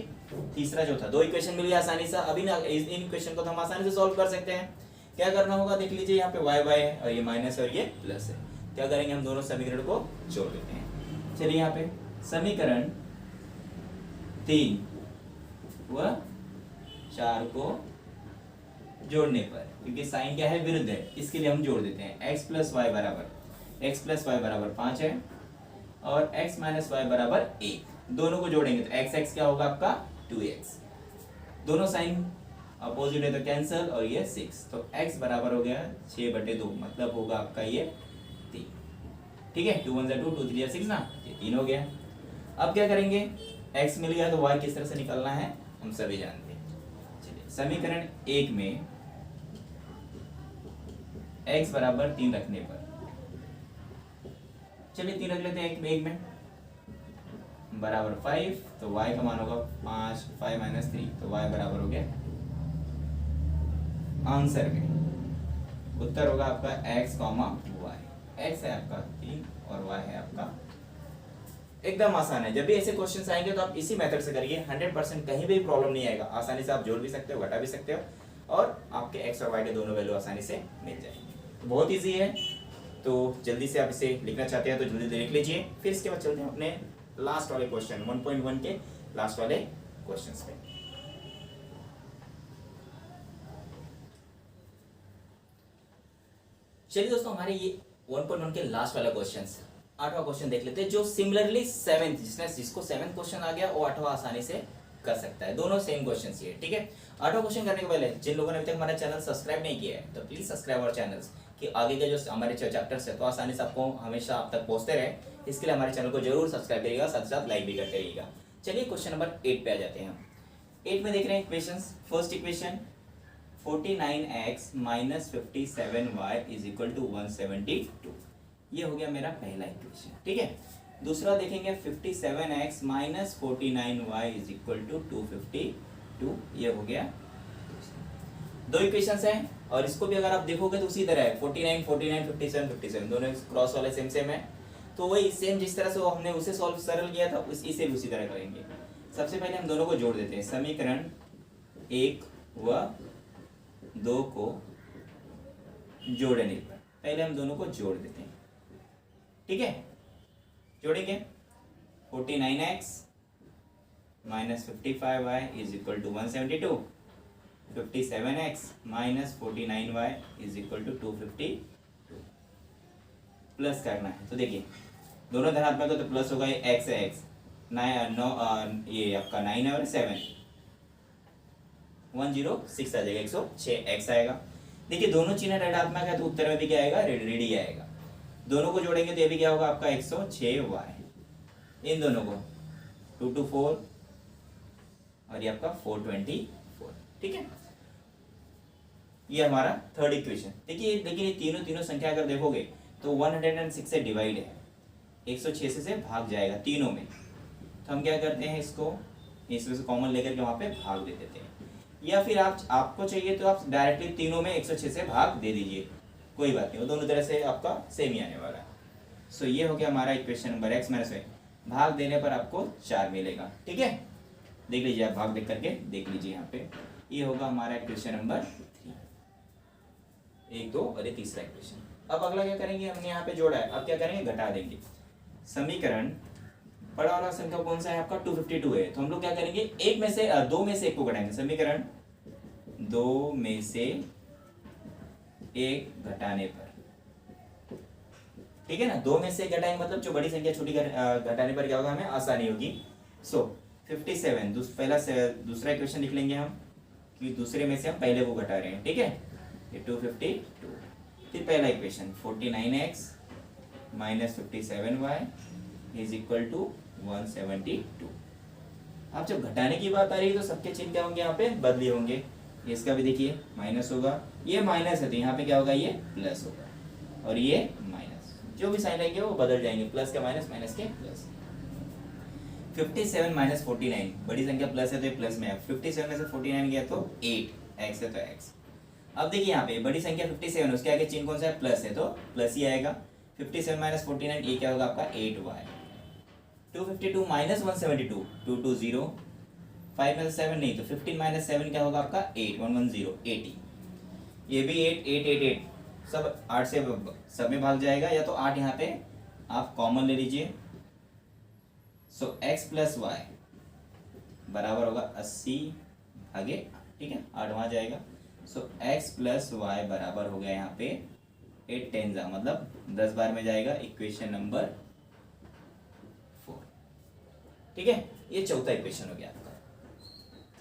तीसरा चौथा, 2 इक्वेशन मिल गया आसानी से। अभी ना इन इक्वेशन को तो हम आसानी से सॉल्व कर सकते हैं। क्या करना होगा देख लीजिए, यहाँ पे वाई वाई है और ये माइनस और ये प्लस है। क्या करेंगे हम दोनों समीकरण को जोड़ देते हैं। चलिए यहाँ पे समीकरण 3 व 4 को जोड़ने पर, क्योंकि साइन क्या है विरुद्ध है, इसके लिए हम जोड़ देते हैं। x प्लस वाई बराबर 5 है और x माइनस वाई बराबर 1। दोनों को जोड़ेंगे तो x क्या होगा आपका 2x। दोनों साइन अपोजिट है तो कैंसल और ये 6, तो x बराबर हो गया 6/2, मतलब होगा आपका ये 3। ठीक है, 2 1 2 2 3 6 ना, ये 3 हो गया। अब क्या करेंगे, x मिल गया तो y किस तरह से निकालना है हम सभी जानते हैं। चलिए समीकरण 1 में x बराबर 3 रखने पर, चलिए 3 रख लेते हैं एक में बराबर 5, तो y का मान होगा 5 माइनस 3, तो y बराबर हो गया, आंसर में उत्तर होगा आपका x, y। x है आपका 3 और y है आपका, एकदम आसान है। जब भी ऐसे क्वेश्चंस आएंगे तो आप इसी मेथड से करिए, 100% कहीं भी प्रॉब्लम नहीं आएगा। आसानी से आप जोड़ भी सकते हो, घटा भी सकते हो और आपके x और y के दोनों वैल्यू आसानी से मिल जाएंगे। तो बहुत ईजी है, तो जल्दी से आप इसे लिखना चाहते हैं तो जल्दी लिख लीजिए। फिर इसके बाद चलते हैं अपने लास्ट वाले क्वेश्चन 1.1 के लास्ट वाले क्वेश्चंस पे। चलिए दोस्तों, हमारे ये 1.1 के लास्ट वाला क्वेश्चंस, 8वां क्वेश्चन देख लेते हैं, जो सिमिलरली 7th, जिसको 7th क्वेश्चन आ गया वो 8वां आसानी से कर सकता है। दोनों सेम क्वेश्चंस ही है। ठीक है, 8वां क्वेश्चन करने के पहले जिन लोगों ने अभी तक हमारा चैनल सब्सक्राइब नहीं किया है तो प्लीज सब्सक्राइब आवर चैनल्स, कि आगे के जो हमारे चैप्टर्स है तो आसानी से आपको हमेशा आप तक पहुंचते रहे। इसके लिए हमारे चैनल को जरूर सब्सक्राइब करिएगा, साथ साथ लाइक भी करते रहिएगा। चलिए क्वेश्चन नंबर 8 पे आ जाते हैं हम। 8 में देख रहे हैं equations. First equation 49x minus 57y is equal to 172, ये हो गया मेरा पहला इक्वेशन। ठीक है, दूसरा देखेंगे 57x minus 49y is equal to 252, ये हो गया। दो इक्वेशंस हैं और इसको भी अगर आप देखोगे तो उसी तरह है, 49 49 57 57, दोनों क्रॉस वाले सेम सेम है। तो वही सेम जिस तरह से वो हमने उसे सॉल्व सरल किया था इसे भी उसी तरह करेंगे। सबसे पहले हम दोनों को जोड़ देते हैं। समीकरण 1 व 2 को जोड़ने पर पहले हम दोनों को जोड़ देते हैं। ठीक है, जोड़ेंगे 49x minus 55y is equal to 172, 57x minus 49y is equal to 252, plus करना है। तो देखिए दोनों धनात्मक है तो प्लस होगा, ये x है x, ये आपका 9 है और 7, 106 आ जाएगा, 106 x आएगा। देखिए दोनों चिन्ह ऋणात्मक है तो उत्तर में भी क्या आएगा, ऋण ही आएगा। दोनों को जोड़ेंगे तो ये भी क्या होगा आपका 106y, इन दोनों को 2 2 4 और ये आपका 424। ठीक है, ये हमारा थर्ड इक्वेशन। देखिए लेकिन ये तीनों संख्या अगर देखोगे तो 106 से डिवाइड है, 106 से भाग जाएगा तीनों में। तो हम क्या करते हैं, इसमें से कॉमन लेकर के वहां पे भाग दे देते हैं, या फिर आपको चाहिए तो आप डायरेक्टली तीनों में 106 से भाग दे दीजिए, कोई बात नहीं, वो दोनों तरह से आपका सेम ही आने वाला है। सो ये हो गया हमारा equation number x minus y. भाग देने पर आपको 4 मिलेगा। ठीक है, देख लीजिए, आप भाग देख करके देख लीजिए यहाँ पे, ये होगा हमारा इक्वेशन नंबर 3, 1 2 और ये तीसरा इक्वेशन। अब अगला क्या करेंगे, हमने यहाँ पे जोड़ा है, अब क्या करेंगे, घटा देंगे। समीकरण बड़ा वाला संख्या कौन सा है आपका, 252 है, तो हम लोग क्या करेंगे, दो में से एक को घटाएंगे। समीकरण 2 में से 1 घटाने पर, ठीक है ना, 2 में से घटाएंगे मतलब जो बड़ी संख्या छोटी घटाने पर क्या होगा, हमें आसानी होगी। सो 57 पहला दूसरा इक्वेशन लिख लेंगे हम, कि दूसरे में से हम पहले को घटा रहे हैं। ठीक है, ये 252। फिर पहला equation 49x minus 57y is equal to 172। अब जब घटाने की बात आ रही है तो सबके चिन्ह क्या होंगे, यहाँ पे बदली होंगे। इसका भी देखिए माइनस होगा, ये माइनस है तो यहाँ पे क्या होगा, ये प्लस होगा, और ये माइनस, जो भी साइन रहेंगे वो बदल जाएंगे, प्लस के माइनस, माइनस के प्लस। 57 माइनस 49, बड़ी संख्या प्लस है तो ये प्लस में है, 57 में से 49 गया तो 8, x है तो x। अब देखिए यहाँ पे बड़ी संख्या 57, उसके आगे चिन्ह कौन सा है, प्लस है तो प्लस ही आएगा। 57 - 49, ये क्या होगा आपका 8y। 252 माइनस 172, 220, 5 में से 7 नहीं तो 15 - 7 क्या होगा आपका 8, 110, 80। ये भी 8 8 8 8 सब 8 से सब में भाग जाएगा, या तो 8 यहाँ पे आप कॉमन ले लीजिए। सो x प्लस वाई बराबर होगा 80 भागे, ठीक है, 8 वहाँ जाएगा। सो x प्लस वाई बराबर हो गया यहाँ पे 8 10 जा, मतलब 10 बार में जाएगा, इक्वेशन नंबर 4। ठीक है, ये चौथा इक्वेशन हो गया आपका,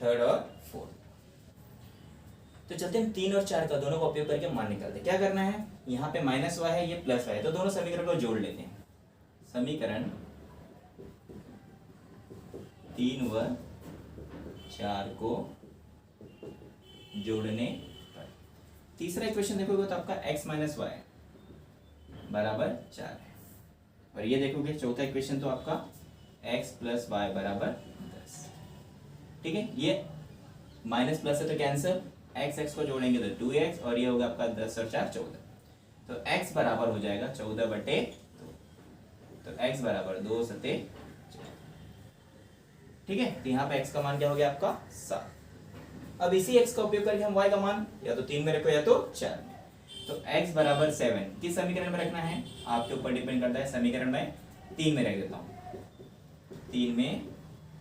थर्ड और फोर्थ। तो चलते हैं 3 और 4 का दोनों का उपयोग करके मान निकालते हैं। क्या करना है, यहाँ पे माइनस वाई है, ये प्लस वाई है, तो दोनों समीकरण को जोड़ लेते हैं। समीकरण 3 व 4 को जोड़ने पर तीसरा इक्वेशन देखोगे तो आपका x माइनस वाई बराबर 4 है, और ये देखोगे चौथा इक्वेशन तो आपका x प्लस वाई बराबर 10। ठीक है, ये माइनस प्लस है तो कैंसिल, x को जोड़ेंगे तो 2x, और ये होगा आपका 10 और 4 14, तो x बराबर हो जाएगा 14/2, तो x बराबर 2 सते 14। ठीक है, तो यहाँ पे x का मान क्या हो गया आपका 7। अब इसी x का उपयोग करके हम y का मान या तो 3 में रखो या तो 4 में, तो x बराबर 7 किस समीकरण में रखना है आपके ऊपर डिपेंड करता है। समीकरण में 3 में रख देता हूँ, 3 में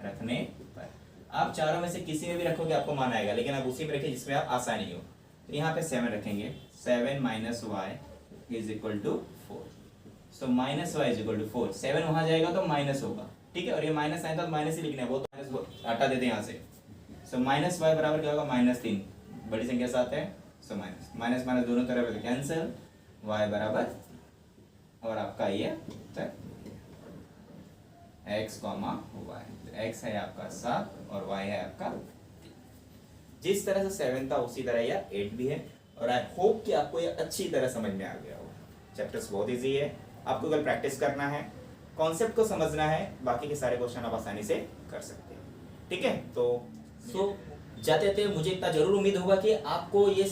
रखने पर आप चारों में से किसी में भी रखोगे आपको मान आएगा, लेकिन आप उसी में रखिए जिसमें आप आसानी हो। तो यहाँ पे 7 रखेंगे, 7 minus y is equal to 4, so minus y is equal to 4, 7 वहाँ जाएगा तो माइनस होगा, ठीक है, और ये माइनस आया था तो माइनस ही लिखना है, वो तो माइनस हटा देते हैं यहाँ से। सो माइनस वाई बराबर क्या होगा -3, बड़ी संख्या साथ है, सो माइनस माइनस माइनस दोनों तरफ है कैंसिल, वाई बराबर और आपका ये x कॉमा वाई, तो x है आपका 7 और y है आपका 3। जिस तरह से 7 था उसी तरह यह 8 भी है, और आई होप कि आपको यह अच्छी तरह समझ में आ गया होगा। चैप्टर्स बहुत इजी है, आपको कल प्रैक्टिस करना है, कॉन्सेप्ट को समझना है, बाकी के सारे क्वेश्चन आप आसानी से कर सकते हैं। ठीक है, तो जाते जाते मुझे इतना जरूर उम्मीद होगा कि आपको ये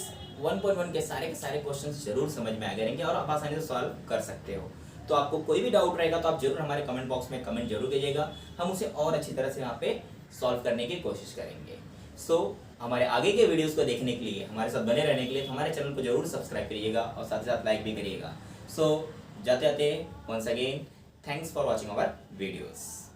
1.1 के सारे क्वेश्चंस जरूर समझ में आ गए रहेंगे और आप आसानी से सॉल्व कर सकते हो। तो आपको कोई भी डाउट रहेगा तो आप जरूर हमारे कमेंट बॉक्स में कमेंट जरूर कीजिएगा, हम उसे और अच्छी तरह से यहाँ पे सॉल्व करने की कोशिश करेंगे। हमारे आगे के वीडियोस को देखने के लिए, हमारे साथ बने रहने के लिए हमारे चैनल को जरूर सब्सक्राइब करिएगा और साथ ही साथ लाइक भी करिएगा। जाते जाते once again thanks for watching our videos.